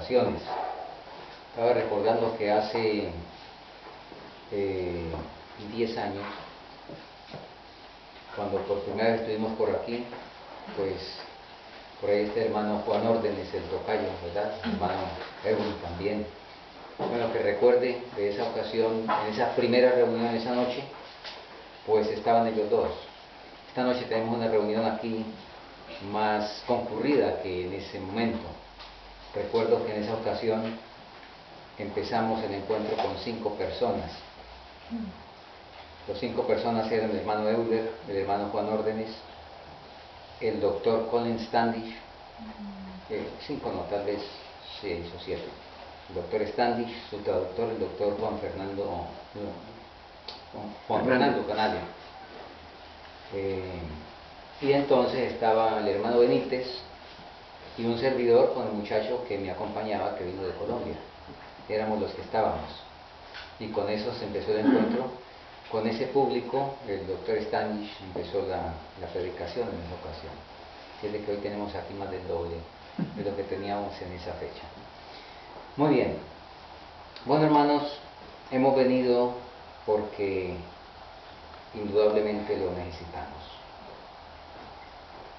ocasiones. Estaba recordando que hace 10 años, cuando por primera vez estuvimos por aquí, pues por ahí está el hermano Juan Órdenes, el tocayo, ¿verdad? El hermano Erwin también. Bueno, que recuerde de esa ocasión, en esa primera reunión, esa noche, pues estaban ellos dos. Esta noche tenemos una reunión aquí más concurrida que en ese momento. Recuerdo que en esa ocasión empezamos el encuentro con 5 personas. Los 5 personas eran el hermano Euler, el hermano Juan Órdenes, el doctor Colin Standish, 5 no, tal vez 6 o 7. El doctor Standish, su traductor, el doctor Juan Fernando Canale. Y entonces estaba el hermano Benítez y un servidor con el muchacho que me acompañaba, que vino de Colombia. Éramos los que estábamos. Y con eso se empezó el encuentro. Con ese público, el doctor Standish empezó la predicación en esa ocasión. Es de que hoy tenemos aquí más del doble de lo que teníamos en esa fecha. Muy bien. Bueno, hermanos, hemos venido porque indudablemente lo necesitamos.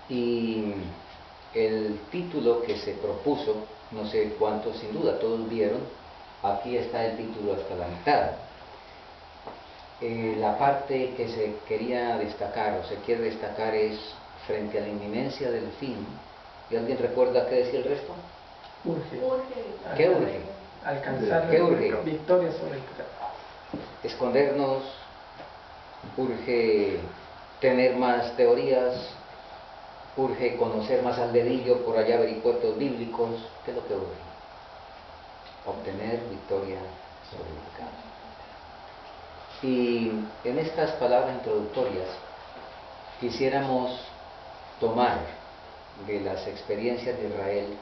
Y el título que se propuso, no sé cuántos, sin duda todos vieron, aquí está el título hasta la mitad. La parte que se quería destacar o se quiere destacar es frente a la inminencia del fin. ¿Y alguien recuerda qué decía el resto? Urge. ¿Qué urge? Alcanzar ¿Qué urge? victoria sobre el pecado. Escondernos, urge tener más teorías, urge conocer más al dedillo por allá vericuetos bíblicos. ¿Qué es lo que urge? Obtener victoria sobre el pecado. Y en estas palabras introductorias quisiéramos tomar de las experiencias de Israel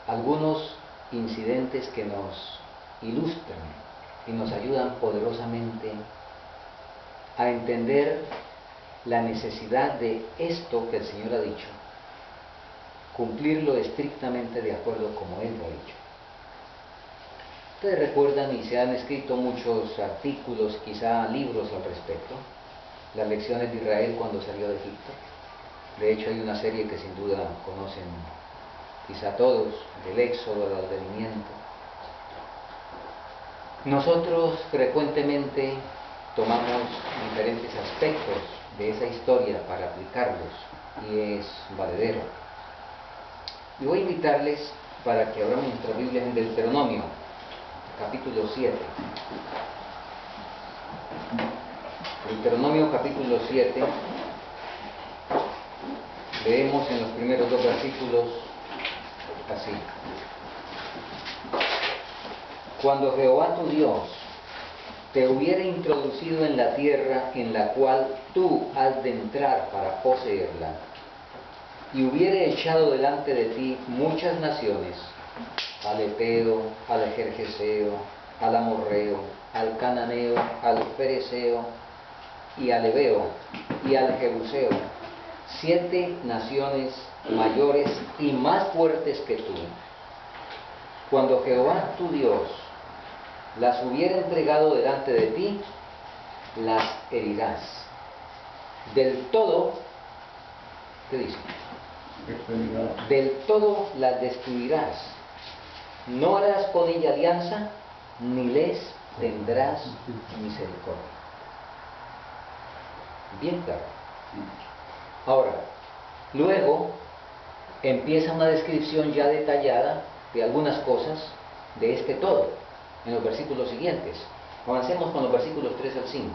algunos incidentes que nos ilustran y nos ayudan poderosamente a entender la necesidad de esto que el Señor ha dicho, cumplirlo estrictamente de acuerdo como Él lo ha dicho. Ustedes recuerdan y se han escrito muchos artículos, quizá libros al respecto, las lecciones de Israel cuando salió de Egipto. De hecho hay una serie que sin duda conocen quizá todos, del éxodo, del advenimiento. Nosotros frecuentemente tomamos diferentes aspectos de esa historia para aplicarlos y es valedero. Y voy a invitarles para que abramos nuestras Biblias en Deuteronomio, capítulo 7. Deuteronomio capítulo 7. Leemos en los primeros 2 versículos así. Cuando Jehová tu Dios te hubiera introducido en la tierra en la cual tú has de entrar para poseerla, y hubiere echado delante de ti muchas naciones, al Eteo, al Gergeseo, al Amorreo, al Cananeo, al Fereceo, y al Ebeo, y al Jebuseo, 7 naciones mayores y más fuertes que tú. Cuando Jehová tu Dios las hubiera entregado delante de ti, las herirás. Del todo, ¿qué dice? Del todo las destruirás. No harás con ella alianza, ni les tendrás misericordia. Bien claro. Ahora, luego empieza una descripción ya detallada de algunas cosas de este todo, en los versículos siguientes. Avancemos con los versículos 3 al 5.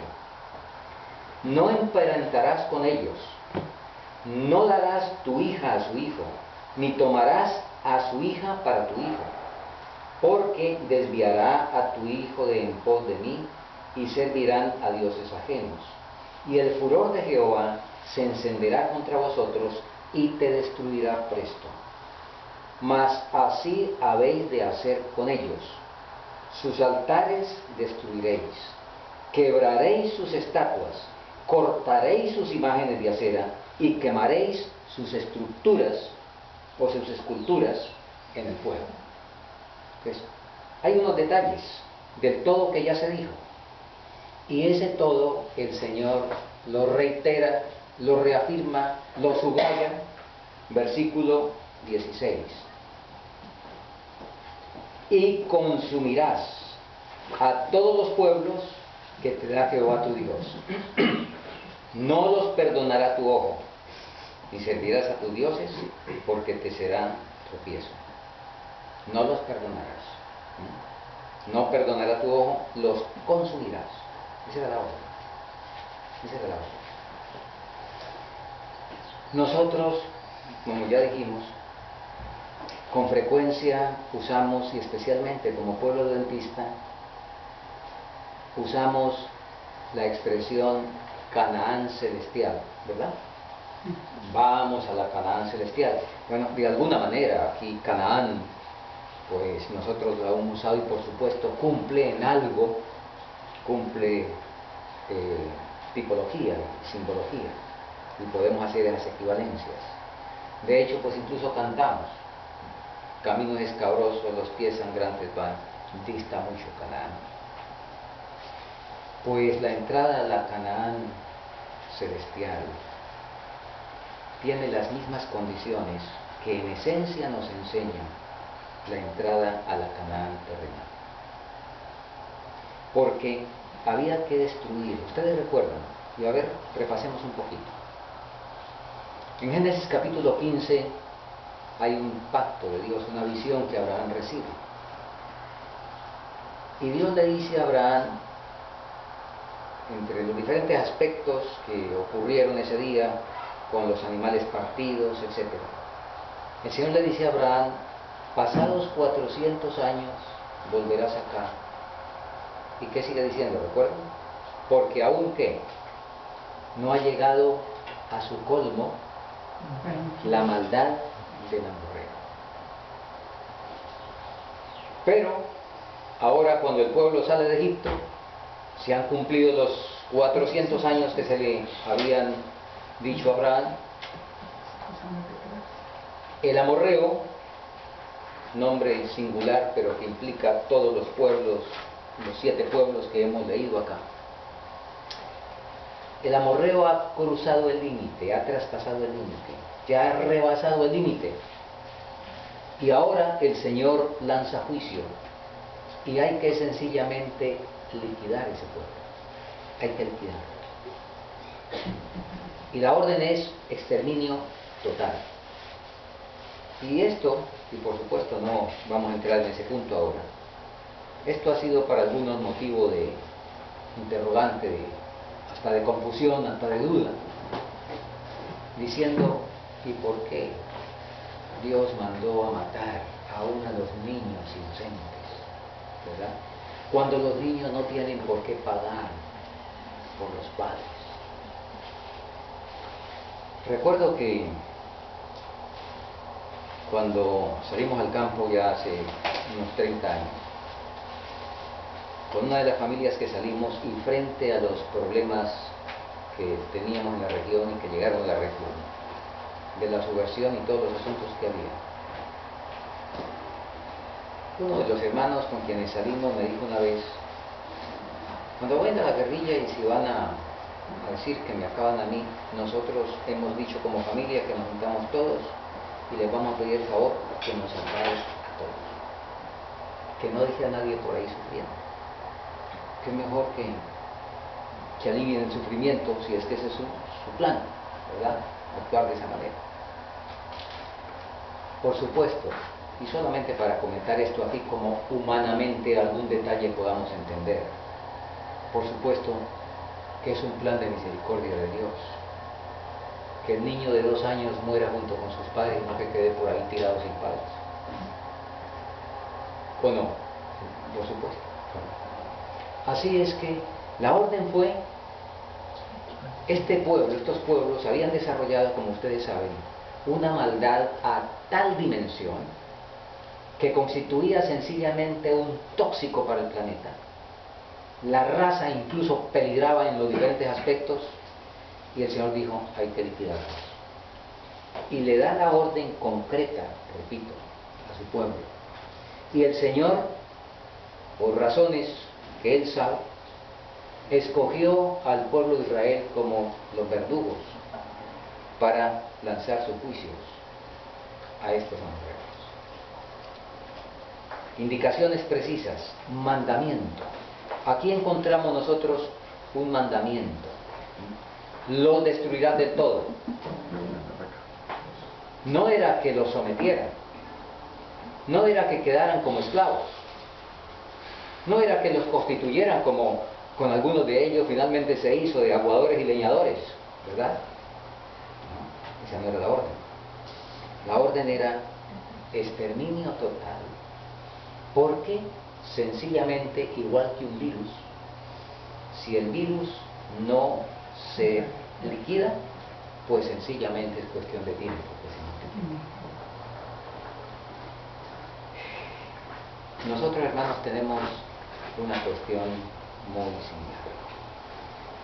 No emparentarás con ellos, no darás tu hija a su hijo, ni tomarás a su hija para tu hijo, porque desviará a tu hijo de en pos de mí, y servirán a dioses ajenos. Y el furor de Jehová se encenderá contra vosotros, y te destruirá presto. Mas así habéis de hacer con ellos. Sus altares destruiréis, quebraréis sus estatuas, cortaréis sus imágenes de acera, y quemaréis sus estructuras o sus esculturas, en el fuego. Entonces, hay unos detalles del todo que ya se dijo. Y ese todo el Señor lo reitera, lo reafirma, lo subraya, versículo 16. Y consumirás a todos los pueblos que te da Jehová tu Dios. No los perdonará tu ojo, ni servirás a tus dioses, porque te serán tropiezo. No los perdonarás. No perdonará tu ojo, los consumirás. Esa era la orden. Esa era la orden. Nosotros, como ya dijimos, con frecuencia usamos, y especialmente como pueblo adventista, usamos la expresión Canaán celestial, ¿verdad? Vamos a la Canaán celestial. Bueno, de alguna manera aquí Canaán, pues nosotros la hemos usado y por supuesto cumple en algo, cumple tipología, simbología, y podemos hacer esas equivalencias. De hecho, pues incluso cantamos: camino escabroso, los pies sangrantes van, dista mucho Canaán. Pues la entrada a la Canaán celestial tiene las mismas condiciones que en esencia nos enseña la entrada a la Canaán terrenal. Porque había que destruir, ustedes recuerdan, y a ver, repasemos un poquito. En Génesis capítulo 15 hay un pacto de Dios, una visión que Abraham recibe. Y Dios le dice a Abraham, entre los diferentes aspectos que ocurrieron ese día, con los animales partidos, etc. El Señor le dice a Abraham: pasados 400 años volverás acá. ¿Y qué sigue diciendo? ¿Recuerdan? Porque aún que no ha llegado a su colmo la maldad del amorreo. Pero ahora, cuando el pueblo sale de Egipto, se han cumplido los 400 años que se le habían dicho a Abraham. El amorreo, nombre singular pero que implica todos los pueblos, los 7 pueblos que hemos leído acá. El amorreo ha cruzado el límite, ha traspasado el límite, ya ha rebasado el límite. Y ahora el Señor lanza juicio y hay que sencillamente liquidar ese pueblo. Hay que liquidarlo. Y la orden es exterminio total. Y esto, y por supuesto no vamos a entrar en ese punto ahora, esto ha sido para algunos motivo de interrogante, hasta de confusión, hasta de duda, diciendo: ¿y por qué Dios mandó a matar aún a los niños inocentes? ¿Verdad? Cuando los niños no tienen por qué pagar por los padres. Recuerdo que cuando salimos al campo ya hace unos 30 años, con una de las familias que salimos y frente a los problemas que teníamos en la región y que llegaron a la región, de la subversión y todos los asuntos que había, uno de los hermanos con quienes salimos me dijo una vez: cuando vayan a la guerrilla y si van a decir que me acaban a mí, nosotros hemos dicho como familia que nos juntamos todos y les vamos a pedir el favor que nos acaben a todos, que no deje a nadie por ahí sufriendo, que es mejor que alivien el sufrimiento, si es que ese es su plan, ¿verdad? Actuar de esa manera. Por supuesto, y solamente para comentar esto aquí como humanamente algún detalle podamos entender, por supuesto que es un plan de misericordia de Dios, que el niño de 2 años muera junto con sus padres, no que quede por ahí tirado sin padres. ¿O no? Por supuesto. Así es que la orden fue: este pueblo, estos pueblos habían desarrollado, como ustedes saben, una maldad a tal dimensión que constituía sencillamente un tóxico para el planeta. La raza incluso peligraba en los diferentes aspectos y el Señor dijo: hay que liquidarlos. Y le da la orden concreta, repito, a su pueblo. Y el Señor, por razones que Él sabe, escogió al pueblo de Israel como los verdugos para lanzar sus juicios a estos amorreos. Indicaciones precisas, mandamiento. Aquí encontramos nosotros un mandamiento. Los destruirás del todo. No era que los sometieran, no era que quedaran como esclavos, no era que los constituyeran como con algunos de ellos finalmente se hizo de aguadores y leñadores, ¿verdad? No, esa no era la orden. La orden era exterminio total, porque sencillamente, igual que un virus, si el virus no se liquida, pues sencillamente es cuestión de tiempo. Nosotros, hermanos, tenemos una cuestión muy similar,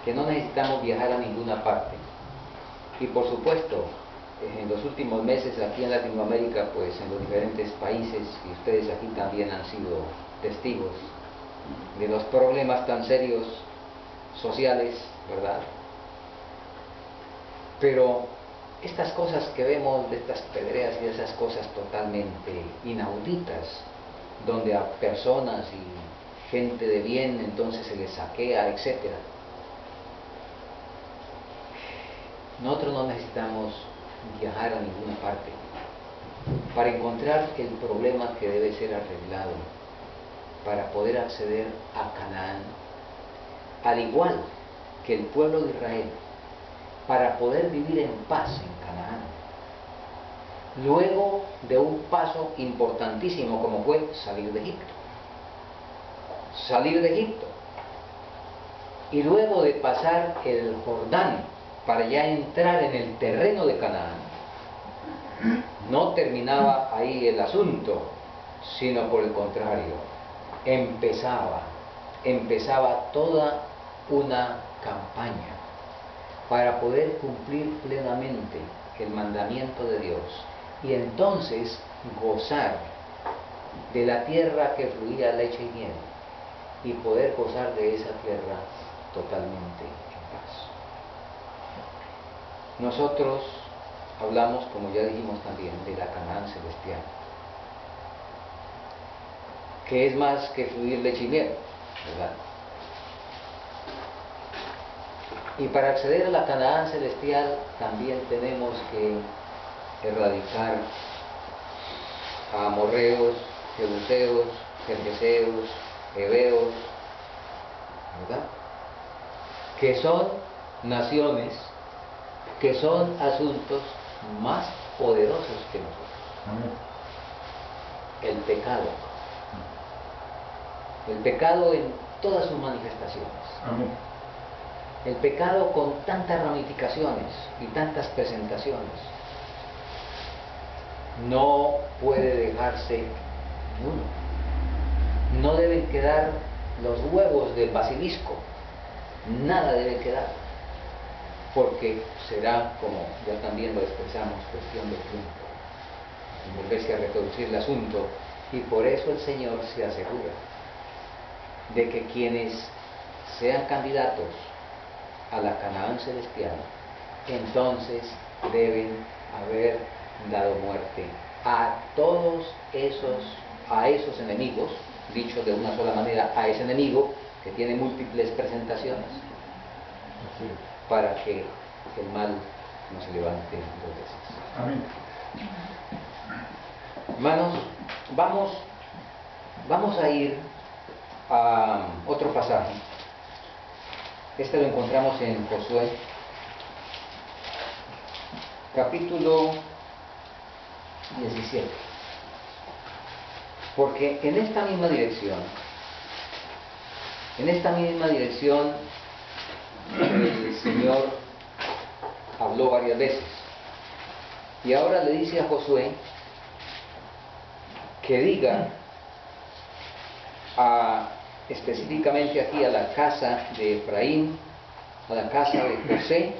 que no necesitamos viajar a ninguna parte. Y por supuesto, en los últimos meses aquí en Latinoamérica, pues en los diferentes países, y ustedes aquí también han sido testigos de los problemas tan serios sociales, ¿verdad? Pero estas cosas que vemos, de estas pedreas y de esas cosas totalmente inauditas, donde a personas y gente de bien entonces se les saquea, etc. Nosotros no necesitamos viajar a ninguna parte para encontrar el problema que debe ser arreglado para poder acceder a Canaán, al igual que el pueblo de Israel, para poder vivir en paz en Canaán, luego de un paso importantísimo como fue salir de Egipto. Salir de Egipto. Y luego de pasar el Jordán para ya entrar en el terreno de Canaán, no terminaba ahí el asunto, sino por el contrario, empezaba toda una campaña para poder cumplir plenamente el mandamiento de Dios y entonces gozar de la tierra que fluía leche y miel y poder gozar de esa tierra totalmente en paz. Nosotros hablamos, como ya dijimos también, de la Canaán celestial, que es más que fluir leche y miel, ¿verdad? Y para acceder a la Canaán celestial también tenemos que erradicar a amorreos, jebuseos, gergeseos, heveos, ¿verdad? Que son naciones, que son asuntos más poderosos que nosotros. Amén. El pecado en todas sus manifestaciones. Amén. El pecado con tantas ramificaciones y tantas presentaciones no puede dejarse uno. No deben quedar los huevos del basilisco, nada debe quedar, porque será, como ya también lo expresamos, cuestión de tiempo, en volverse a reproducir el asunto, y por eso el Señor se asegura de que quienes sean candidatos a la Canaán celestial, entonces deben haber dado muerte a todos esos enemigos, dicho de una sola manera, a ese enemigo que tiene múltiples presentaciones, para que el mal no se levante dos veces. Amén. Hermanos, vamos a ir a otro pasaje. Este lo encontramos en Josué, capítulo 17. Porque en esta misma dirección, el Señor habló varias veces. Y ahora le dice a Josué que diga específicamente aquí a la casa de Efraín, a la casa de José,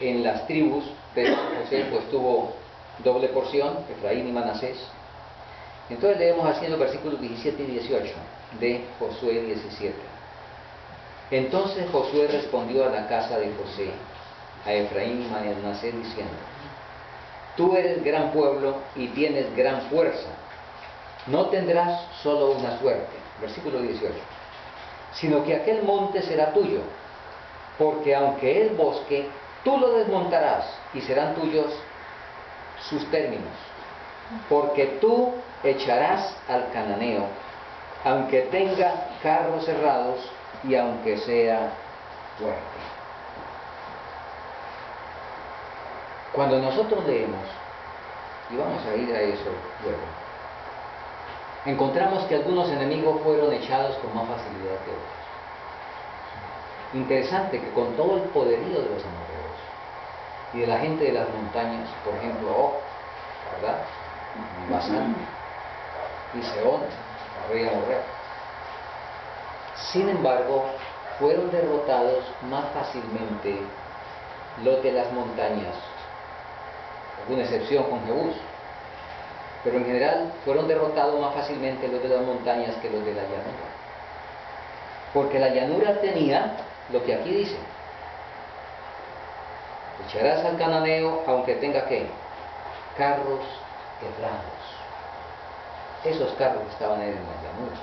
en las tribus de José pues tuvo doble porción, Efraín y Manasés, Entonces leemos así en los versículos 17 y 18 de Josué 17. Entonces Josué respondió a la casa de José, a Efraín y Manasés, diciendo: Tú eres gran pueblo y tienes gran fuerza. No tendrás solo una suerte, versículo 18, sino que aquel monte será tuyo, porque aunque es bosque, tú lo desmontarás y serán tuyos sus términos, porque tú echarás al cananeo, aunque tenga carros cerrados y aunque sea fuerte. Cuando nosotros leemos, y vamos a ir a eso luego, encontramos que algunos enemigos fueron echados con más facilidad que otros. Interesante que con todo el poderío de los amorreos y de la gente de las montañas, por ejemplo, Og, ¿verdad? Basán y Sehón, el rey amorreo. Sin embargo, fueron derrotados más fácilmente los de las montañas, alguna excepción con Jebús, pero en general fueron derrotados más fácilmente los de las montañas que los de la llanura, porque la llanura tenía lo que aquí dice: echarás al cananeo aunque tenga ¿qué? Carros quebrados. Esos carros estaban en la llanura.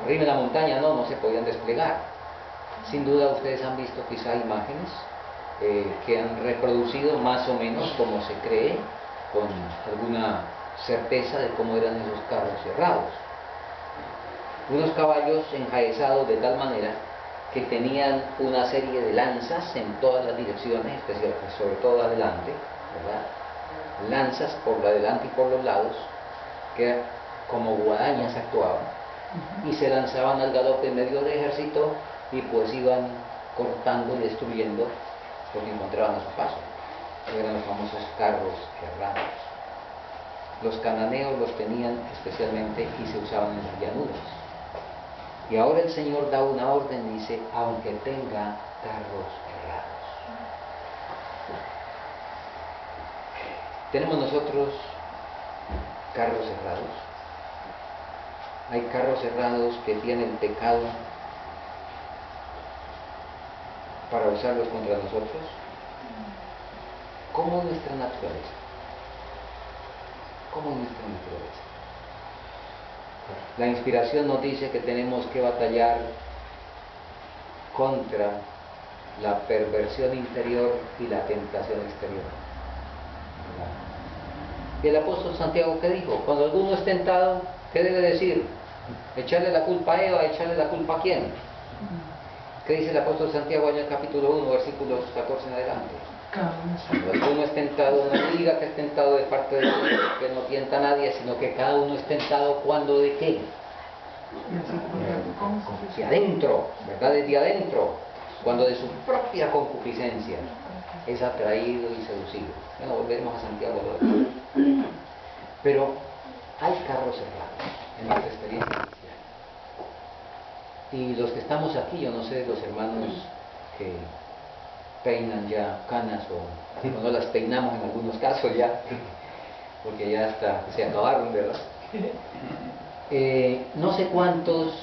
Arriba en la montaña no se podían desplegar. Sin duda ustedes han visto quizá imágenes que han reproducido más o menos como se cree, con alguna certeza de cómo eran esos carros cerrados. Unos caballos enjaezados de tal manera que tenían una serie de lanzas en todas las direcciones, especialmente sobre todo adelante, ¿verdad? Lanzas por la delante y por los lados, que como guadañas actuaban, y se lanzaban al galope en medio del ejército y pues iban cortando y destruyendo lo que encontraban a su paso. Eran los famosos carros herrados. Los cananeos los tenían especialmente y se usaban en las llanuras. Y ahora el Señor da una orden, dice: aunque tenga carros cerrados. ¿Tenemos nosotros carros cerrados? Hay carros cerrados que tienen pecado para usarlos contra nosotros. ¿Cómo es nuestra naturaleza? ¿Cómo es nuestra naturaleza? La inspiración nos dice que tenemos que batallar contra la perversión interior y la tentación exterior. Y el apóstol Santiago, ¿qué dijo? Cuando alguno es tentado, ¿qué debe decir? ¿Echarle la culpa a Eva? ¿Echarle la culpa a quién? ¿Qué dice el apóstol Santiago en el capítulo 1, versículos 14 en adelante? Cuando alguno es tentado, no diga que es tentado de parte de Dios, que no tienta a nadie, sino que cada uno es tentado cuando de qué. De adentro, ¿verdad? Desde adentro, cuando de su propia concupiscencia es atraído y seducido. Bueno, volveremos a Santiago luego. Pero hay carros cerrados en nuestra experiencia cristiana. Y los que estamos aquí, yo no sé, los hermanos que peinan ya canas o no las peinamos en algunos casos ya, porque ya hasta se acabaron, ¿verdad? No sé cuántos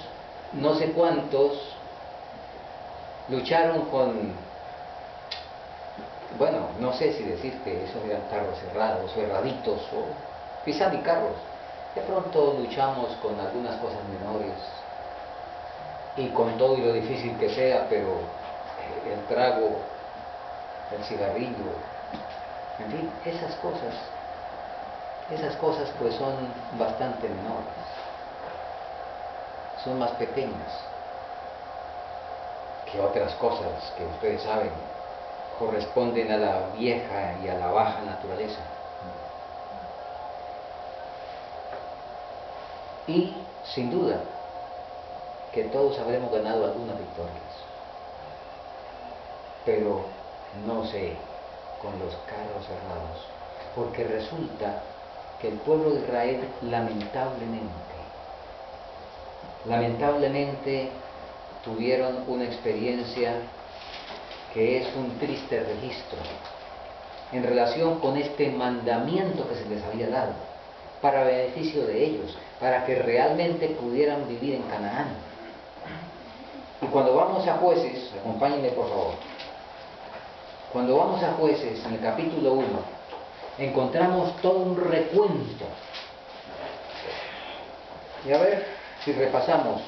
lucharon con, bueno, no sé si decir que esos eran carros cerrados o erraditos o quizá ni carros. De pronto luchamos con algunas cosas menores y con todo y lo difícil que sea, pero el trago, el cigarrillo, en fin, esas cosas pues son bastante menores, son más pequeñas que otras cosas que ustedes saben corresponden a la vieja y a la baja naturaleza. Y sin duda que todos habremos ganado algunas victorias, pero no sé con los carros cerrados, porque resulta que el pueblo de Israel lamentablemente tuvieron una experiencia que es un triste registro en relación con este mandamiento que se les había dado. para beneficio de ellos, para que realmente pudieran vivir en Canaán. Y cuando vamos a Jueces, acompáñenme por favor, cuando vamos a Jueces, en el capítulo 1, encontramos todo un recuento. Y a ver si repasamos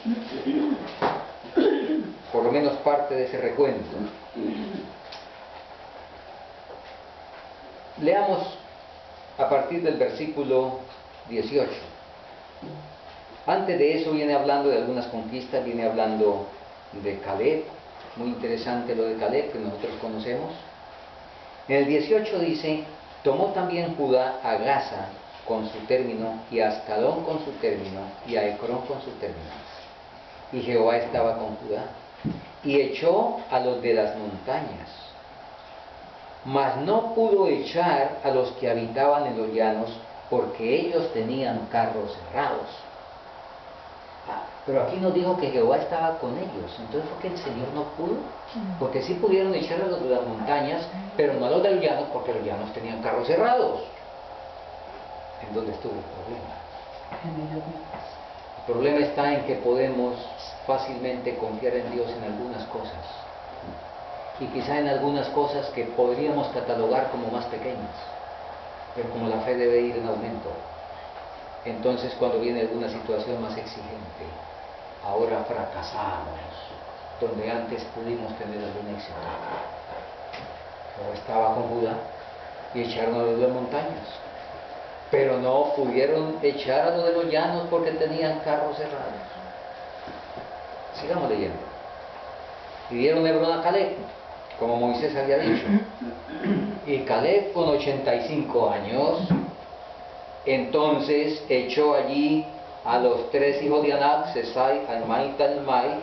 por lo menos parte de ese recuento. Leamos a partir del versículo 18. Antes de eso viene hablando de algunas conquistas, viene hablando de Caleb. Muy interesante lo de Caleb, que nosotros conocemos. En el 18 dice: tomó también Judá a Gaza con su término, y a Ascalón con su término, y a Ecrón con su término. Y Jehová estaba con Judá, y echó a los de las montañas, mas no pudo echar a los que habitaban en los llanos, porque ellos tenían carros cerrados. Pero aquí nos dijo que Jehová estaba con ellos. Entonces fue que el Señor no pudo, porque sí pudieron echar a los de las montañas, pero no a los de los llanos, porque los llanos tenían carros cerrados. ¿En dónde estuvo el problema? El problema está en que podemos fácilmente confiar en Dios en algunas cosas, y quizá en algunas cosas que podríamos catalogar como más pequeñas, pero como la fe debe ir en aumento, entonces cuando viene alguna situación más exigente, ahora fracasamos donde antes pudimos tener algún éxito. Yo estaba con Judá y echaron a los de las montañas, pero no pudieron echar a los de los llanos porque tenían carros cerrados. Sigamos leyendo. Y dieron Hebrón a Caleb, como Moisés había dicho. Y Caleb, con 85 años, entonces echó allí a los 3 hijos de Anac, Sesai, Almai y Talmai,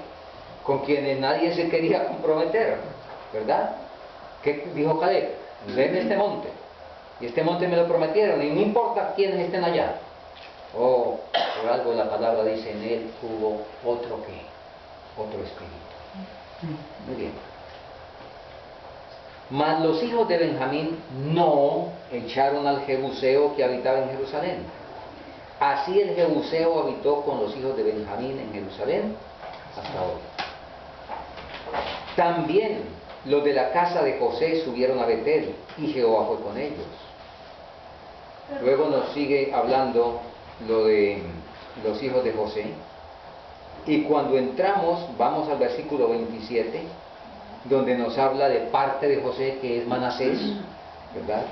con quienes nadie se quería comprometer, ¿verdad? ¿Qué dijo Caleb? Denme este monte, y este monte me lo prometieron, y no importa quiénes estén allá. Oh, por algo la palabra dice: en él hubo otro espíritu. Muy bien. Mas los hijos de Benjamín no echaron al Jebuseo que habitaba en Jerusalén. Así el Jebuseo habitó con los hijos de Benjamín en Jerusalén hasta hoy. También los de la casa de José subieron a Betel, y Jehová fue con ellos. Luego nos sigue hablando lo de los hijos de José. Y cuando entramos, vamos al versículo 27, donde nos habla de parte de José, que es Manasés, ¿verdad?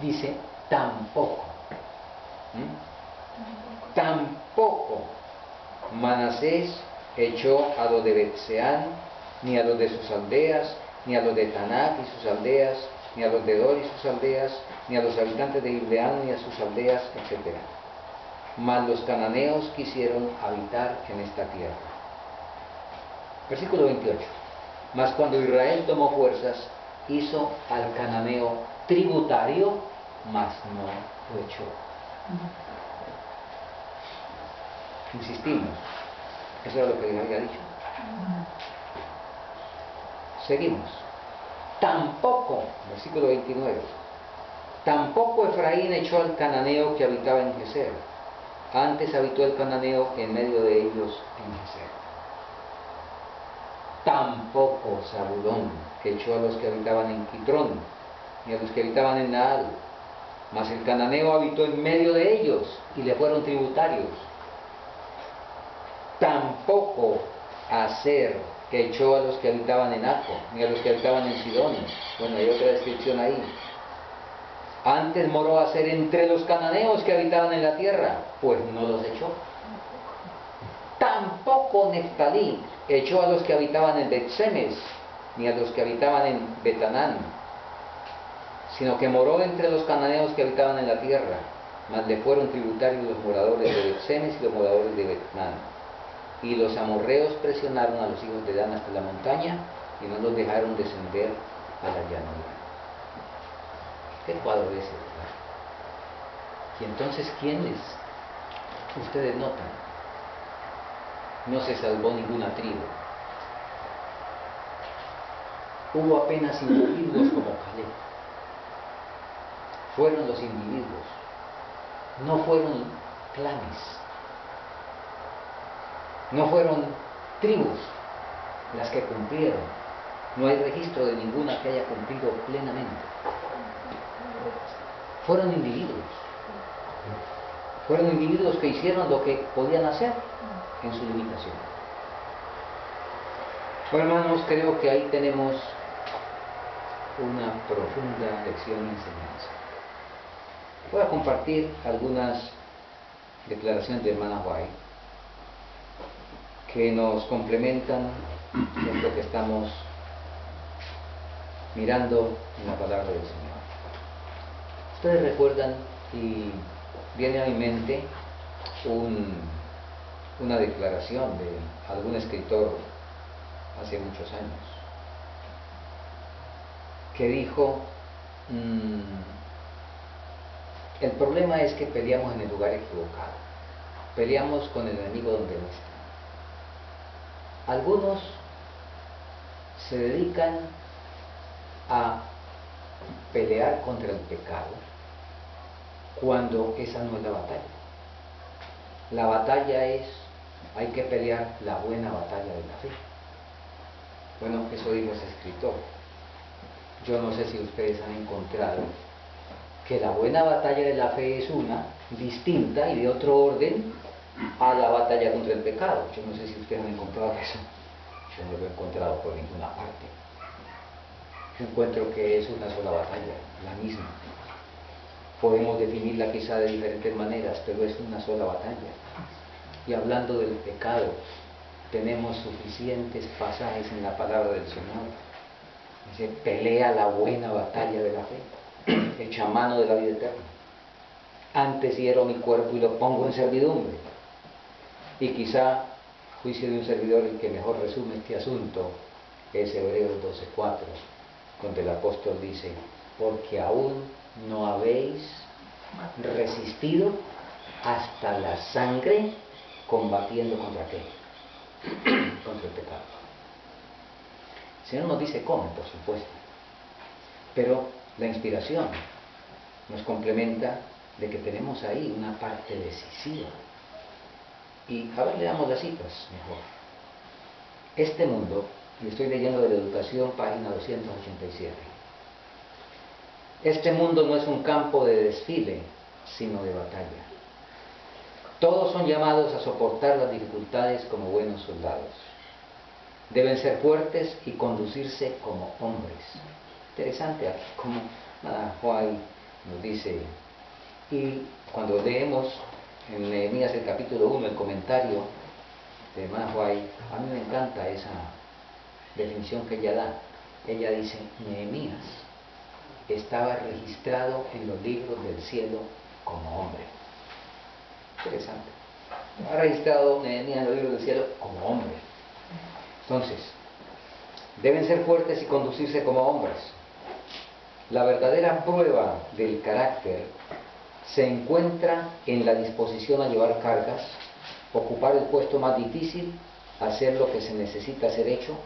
Dice: tampoco Manasés echó a los de Bet-Seán, ni a los de sus aldeas, ni a los de Tanak y sus aldeas, ni a los de Dor y sus aldeas, ni a los habitantes de Ibleán ni a sus aldeas, etc. Mas los cananeos quisieron habitar en esta tierra. Versículo 28. Mas cuando Israel tomó fuerzas, hizo al cananeo tributario, mas no lo echó. Insistimos, eso era lo que Dios había dicho. Seguimos. Tampoco, versículo 29, tampoco Efraín echó al cananeo que habitaba en Geser. Antes habitó el cananeo en medio de ellos en Geser. Tampoco Zabulón echó a los que habitaban en Quitrón, ni a los que habitaban en Naal. Mas el cananeo habitó en medio de ellos y le fueron tributarios. Tampoco Aser echó a los que habitaban en Aco, ni a los que habitaban en Sidón. Bueno, hay otra descripción ahí. Antes moró Aser entre los cananeos que habitaban en la tierra, pues no los echó. Tampoco Neftalí echó a los que habitaban en Bet-Semes, ni a los que habitaban en Betanán, sino que moró entre los cananeos que habitaban en la tierra, mas le fueron tributarios los moradores de Bet-Semes y los moradores de Betanán. Y los amorreos presionaron a los hijos de Dan hasta la montaña, y no los dejaron descender a la llanura. ¿Qué cuadro es ese, verdad? Y entonces, ¿quiénes? Ustedes notan, no se salvó ninguna tribu. Hubo apenas individuos como Caleb. Fueron los individuos. no fueron clanes, no fueron tribus las que cumplieron. No hay registro de ninguna que haya cumplido plenamente. Fueron individuos. Fueron individuos que hicieron lo que podían hacer en su limitación. Bueno, hermanos, creo que ahí tenemos una profunda lección y enseñanza. Voy a compartir algunas declaraciones de hermana White que nos complementan en lo que estamos mirando en la palabra del Señor. Ustedes recuerdan, y viene a mi mente una declaración de algún escritor hace muchos años, que dijo, el problema es que peleamos en el lugar equivocado, peleamos con el enemigo donde no está. Algunos se dedican a pelear contra el pecado cuando esa no es la batalla. La batalla es, hay que pelear la buena batalla de la fe. Bueno, eso dijo ese escritor. Yo no sé si ustedes han encontrado que la buena batalla de la fe es una distinta y de otro orden a la batalla contra el pecado. Yo no sé si ustedes han encontrado eso. Yo no lo he encontrado por ninguna parte. Yo encuentro que es una sola batalla, la misma. Podemos definirla quizá de diferentes maneras, pero es una sola batalla. Y hablando del pecado, tenemos suficientes pasajes en la palabra del Señor. Dice, pelea la buena batalla de la fe, echa mano de la vida eterna. Antes hiero mi cuerpo y lo pongo en servidumbre. Y quizá, juicio de un servidor, el que mejor resume este asunto es Hebreos 12:4, donde el apóstol dice, porque aún no habéis resistido hasta la sangre combatiendo contra qué? Contra el pecado. El Señor nos dice cómo, por supuesto, pero la inspiración nos complementa de que tenemos ahí una parte decisiva. Y a ver, leamos las citas mejor. Este mundo, y estoy leyendo de la Educación, página 287. Este mundo no es un campo de desfile, sino de batalla. Todos son llamados a soportar las dificultades como buenos soldados. Deben ser fuertes y conducirse como hombres. Interesante aquí como Juan nos dice, y cuando leemos en Nehemías el capítulo 1, el comentario de hermana White, a mí me encanta esa definición que ella da. Ella dice, Nehemías estaba registrado en los libros del cielo como hombre. Interesante. Ha registrado Nehemías en los libros del cielo como hombre. Entonces, deben ser fuertes y conducirse como hombres. La verdadera prueba del carácter se encuentra en la disposición a llevar cargas, ocupar el puesto más difícil, hacer lo que se necesita ser hecho,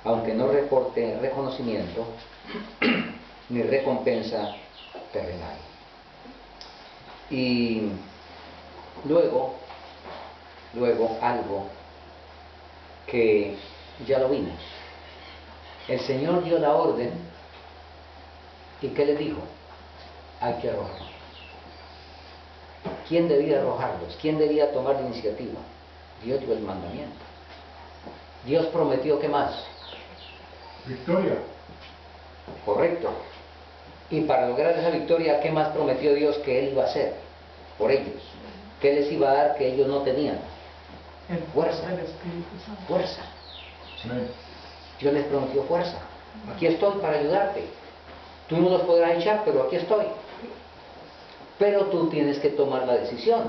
aunque no reporte reconocimiento ni recompensa terrenal. Y luego algo que ya lo vimos. El Señor dio la orden, ¿y qué le dijo? Hay que arrojarlos. ¿Quién debía arrojarlos? ¿Quién debía tomar la iniciativa? Dios dio el mandamiento. Dios prometió, ¿qué más? Victoria. Correcto. Y para lograr esa victoria, ¿qué más prometió Dios que Él iba a hacer por ellos? ¿Qué les iba a dar que ellos no tenían? Fuerza. Fuerza. Dios les prometió fuerza. Aquí estoy para ayudarte. Tú no los podrás echar, pero aquí estoy. Pero tú tienes que tomar la decisión.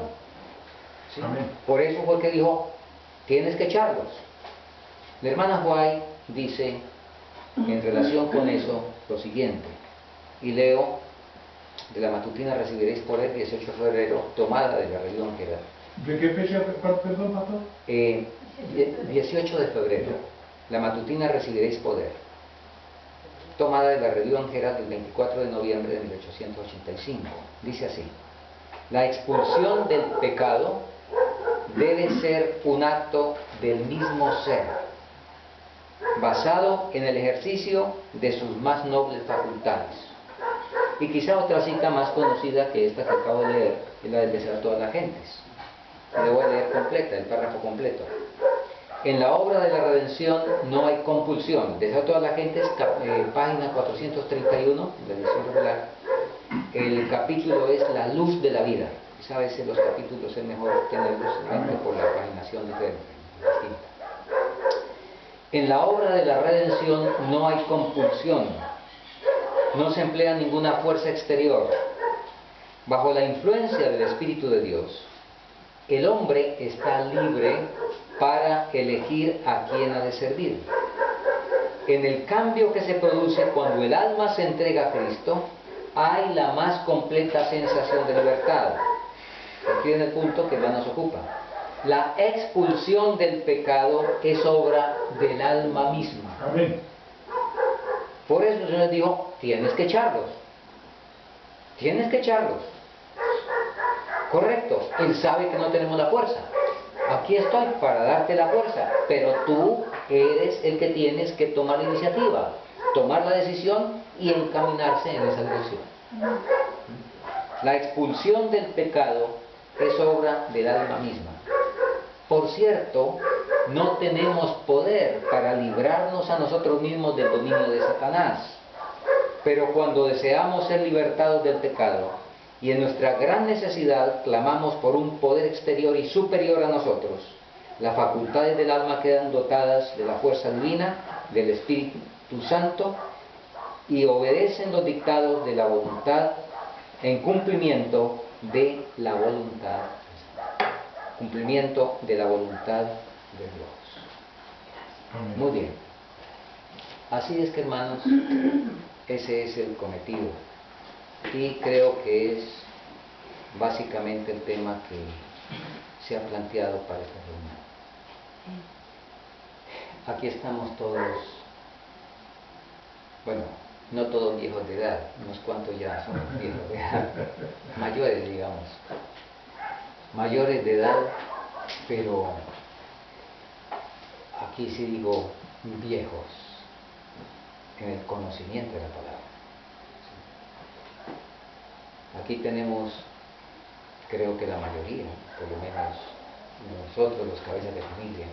¿Sí? Por eso fue que dijo, tienes que echarlos. La hermana White dice, en relación con eso, lo siguiente. Y leo de la matutina Recibiréis poder, 18 de febrero, tomada de la reunión que era. ¿De qué fecha, perdón, pastor? 18 de febrero, la matutina Recibiréis poder, tomada de la reunión que era del 24 de noviembre de 1885. Dice así: La expulsión del pecado debe ser un acto del mismo ser, basado en el ejercicio de sus más nobles facultades. Y quizá otra cita más conocida que esta que acabo de leer es la del deseo a todas las gentes. Le voy a leer completa, el párrafo completo. En la obra de la redención no hay compulsión. Deseo a todas las gentes, página 431, de la edición regular. El capítulo es la luz de la vida. Quizá a veces los capítulos es mejor tenerlos por la paginación diferente, distinta. En la obra de la redención no hay compulsión. No se emplea ninguna fuerza exterior. Bajo la influencia del Espíritu de Dios, el hombre está libre para elegir a quién ha de servir. En el cambio que se produce cuando el alma se entrega a Cristo, hay la más completa sensación de libertad. Aquí en el punto que más nos ocupa. La expulsión del pecado es obra del alma misma. Amén. Por eso el Señor dijo, tienes que echarlos. Tienes que echarlos. Correcto, Él sabe que no tenemos la fuerza. Aquí estoy para darte la fuerza, pero tú eres el que tienes que tomar la iniciativa, tomar la decisión y encaminarse en esa dirección. La expulsión del pecado es obra del alma misma. Por cierto, no tenemos poder para librarnos a nosotros mismos del dominio de Satanás. Pero cuando deseamos ser libertados del pecado y en nuestra gran necesidad clamamos por un poder exterior y superior a nosotros, las facultades del alma quedan dotadas de la fuerza divina, del Espíritu Santo, y obedecen los dictados de la voluntad en cumplimiento de la voluntad. Cumplimiento de la voluntad de Dios. Amén. Muy bien. Así es que, hermanos, ese es el cometido. Y creo que es básicamente el tema que se ha planteado para esta reunión. Aquí estamos todos, bueno, no todos viejos de edad, unos cuantos ya son viejos de edad, mayores, digamos. Mayores de edad, pero aquí sí digo viejos en el conocimiento de la palabra. Aquí tenemos, creo que la mayoría, por lo menos nosotros los cabezas de familia,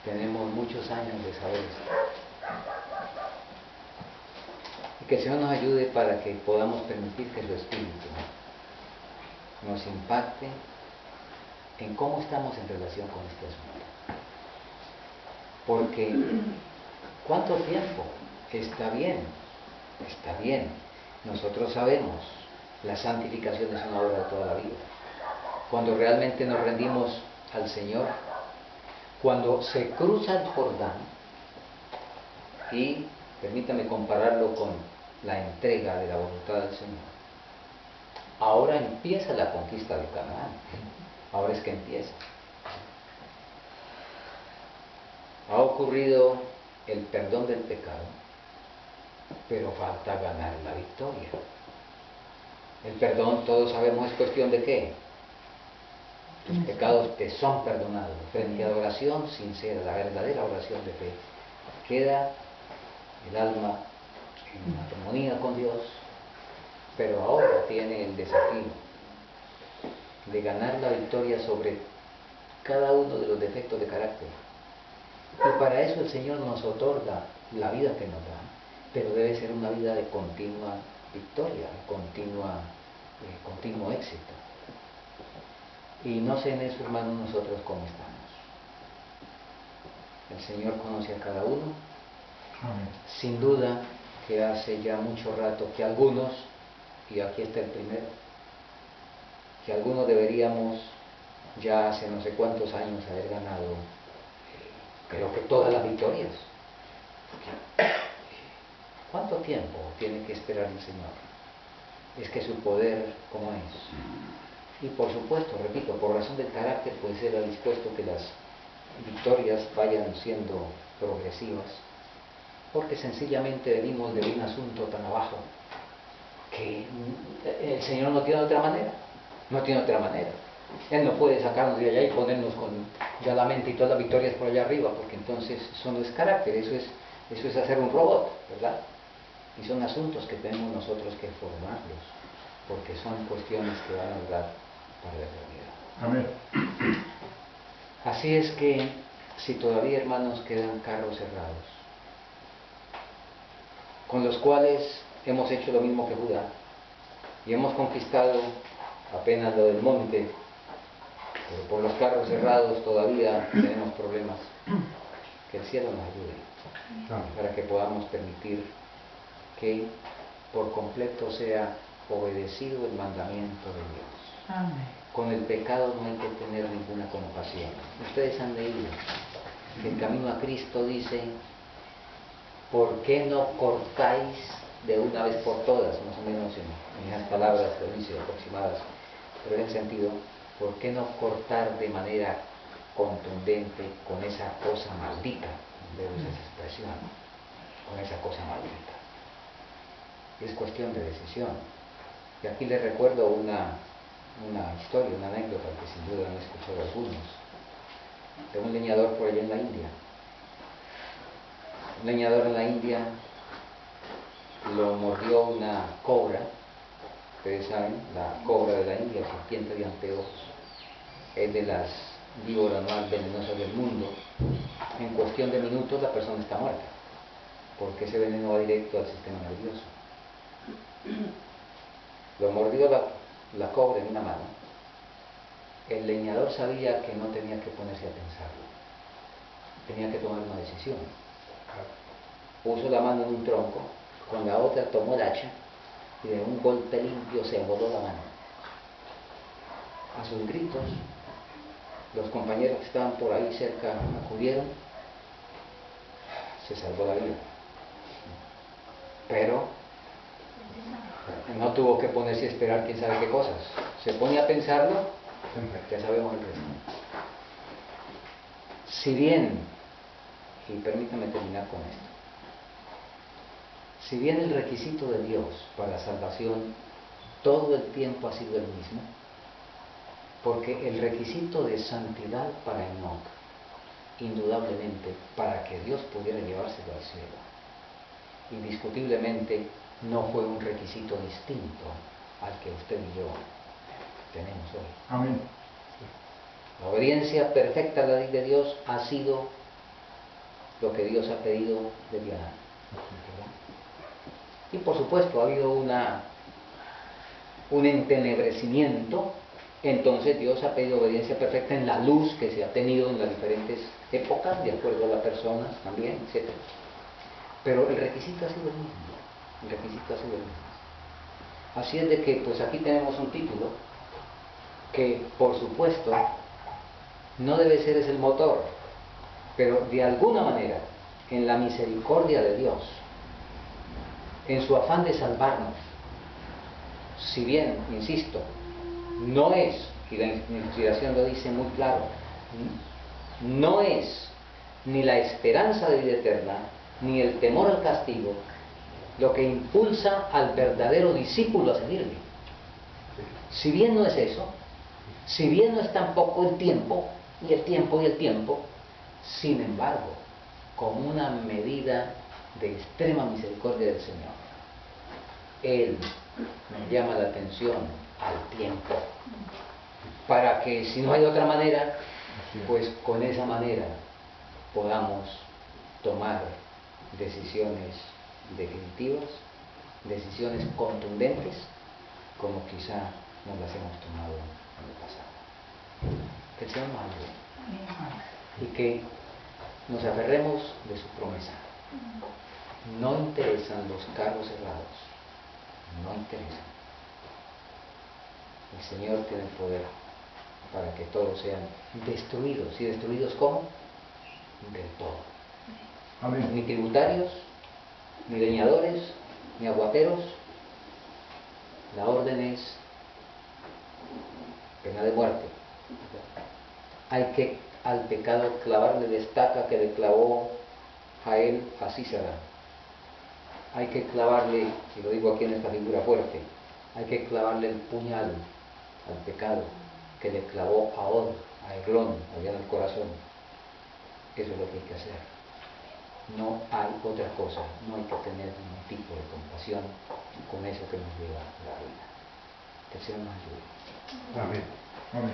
tenemos muchos años de saber esto. Y que el Señor nos ayude para que podamos permitir que su Espíritu nos impacte en cómo estamos en relación con este asunto. Porque, ¿cuánto tiempo? Está bien, está bien. Nosotros sabemos, la santificación es una obra de toda la vida. Cuando realmente nos rendimos al Señor, cuando se cruza el Jordán, y permítame compararlo con la entrega de la voluntad del Señor, ahora empieza la conquista de Canaán. Ahora es que empieza. Ha ocurrido el perdón del pecado, pero falta ganar la victoria. El perdón, todos sabemos, es cuestión de ¿qué? Tus pecados te son perdonados. Frente a la oración sincera, la verdadera oración de fe, queda el alma en armonía con Dios, pero ahora tiene el desafío de ganar la victoria sobre cada uno de los defectos de carácter. Y para eso el Señor nos otorga la vida que nos da, pero debe ser una vida de continua victoria, continuo éxito. Y no sé en eso, hermanos, nosotros cómo estamos. El Señor conoce a cada uno. Amén. Sin duda que hace ya mucho rato que algunos, y aquí está el primero, que algunos deberíamos ya hace no sé cuántos años haber ganado, creo que todas las victorias. ¿Cuánto tiempo tiene que esperar el Señor? Es que su poder, ¿cómo es? Y por supuesto, repito, por razón del carácter, pues Él ha dispuesto que las victorias vayan siendo progresivas, porque sencillamente venimos de un asunto tan abajo que el Señor no tiene otra manera. No tiene otra manera. Él no puede sacarnos de allá y ponernos con ya la mente y todas las victorias por allá arriba, porque entonces eso no es carácter, eso es hacer un robot, ¿verdad? Y son asuntos que tenemos nosotros que formarlos, porque son cuestiones que van a durar para la eternidad. Amén. Así es que, si todavía, hermanos, quedan carros cerrados, con los cuales hemos hecho lo mismo que Judá, y hemos conquistado apenas lo del monte, pero por los carros cerrados todavía tenemos problemas, que el cielo nos ayude, para que podamos permitir que por completo sea obedecido el mandamiento de Dios. Amén. Con el pecado no hay que tener ninguna compasión. Ustedes han leído que el camino a Cristo dice: ¿por qué no cortáis de una vez por todas? Más o menos en esas palabras lo dice, aproximadas, pero en el sentido, ¿por qué no cortar de manera contundente con esa cosa maldita? De esa expresión, con esa cosa maldita. Es cuestión de decisión. Y aquí les recuerdo una historia, una anécdota que sin duda han escuchado algunos, de un leñador por allá en la India. Un leñador en la India lo mordió una cobra. Ustedes saben, la cobra de la India, serpiente de anteojos, es de las víboras más venenosas del mundo. En cuestión de minutos la persona está muerta, porque ese veneno va directo al sistema nervioso. Lo mordió la cobra en una mano. El leñador sabía que no tenía que ponerse a pensarlo, tenía que tomar una decisión. Puso la mano en un tronco, con la otra tomó el hacha y de un golpe limpio se voló la mano. A sus gritos, los compañeros que estaban por ahí cerca acudieron, se salvó la vida. Pero no tuvo que ponerse a esperar quién sabe qué cosas. Se pone a pensarlo, ya sabemos el resto. Si bien, y permítame terminar con esto, si bien el requisito de Dios para la salvación todo el tiempo ha sido el mismo, porque el requisito de santidad para Enoc, indudablemente, para que Dios pudiera llevárselo al cielo, indiscutiblemente no fue un requisito distinto al que usted y yo tenemos hoy. Amén. La obediencia perfecta a la ley de Dios ha sido lo que Dios ha pedido desde Adán. Y por supuesto ha habido un entenebrecimiento. Entonces Dios ha pedido obediencia perfecta en la luz que se ha tenido en las diferentes épocas, de acuerdo a las personas también, etc. Pero el requisito ha sido el mismo. El requisito ha sido el mismo. Así es de que pues aquí tenemos un título que por supuesto no debe ser ese el motor, pero de alguna manera, en la misericordia de Dios, en su afán de salvarnos, si bien, insisto, no es, y la inspiración lo dice muy claro, no es ni la esperanza de vida eterna, ni el temor al castigo, lo que impulsa al verdadero discípulo a seguirme. Si bien no es eso, si bien no es tampoco el tiempo, y el tiempo y el tiempo, sin embargo, con una medida de extrema misericordia del Señor, Él nos llama la atención al tiempo, para que si no hay otra manera, pues con esa manera podamos tomar decisiones definitivas, decisiones contundentes, como quizá nos las hemos tomado en el pasado. Que el Señor nos ayude y que nos aferremos de su promesa. No interesan los carros cerrados, no interesan. El Señor tiene el poder para que todos sean destruidos. ¿Y destruidos cómo? Del todo. Amén. Ni tributarios, ni leñadores, ni aguateros. La orden es pena de muerte. Hay que al pecado clavarle la estaca que le clavó a él a Císara. Hay que clavarle, y lo digo aquí en esta figura fuerte, hay que clavarle el puñal al pecado que le clavó a Eglón, allá en el corazón. Eso es lo que hay que hacer. No hay otra cosa, no hay que tener ningún tipo de compasión con eso que nos lleva a la ruina. Que el Señor nos ayude. Amén. Amén.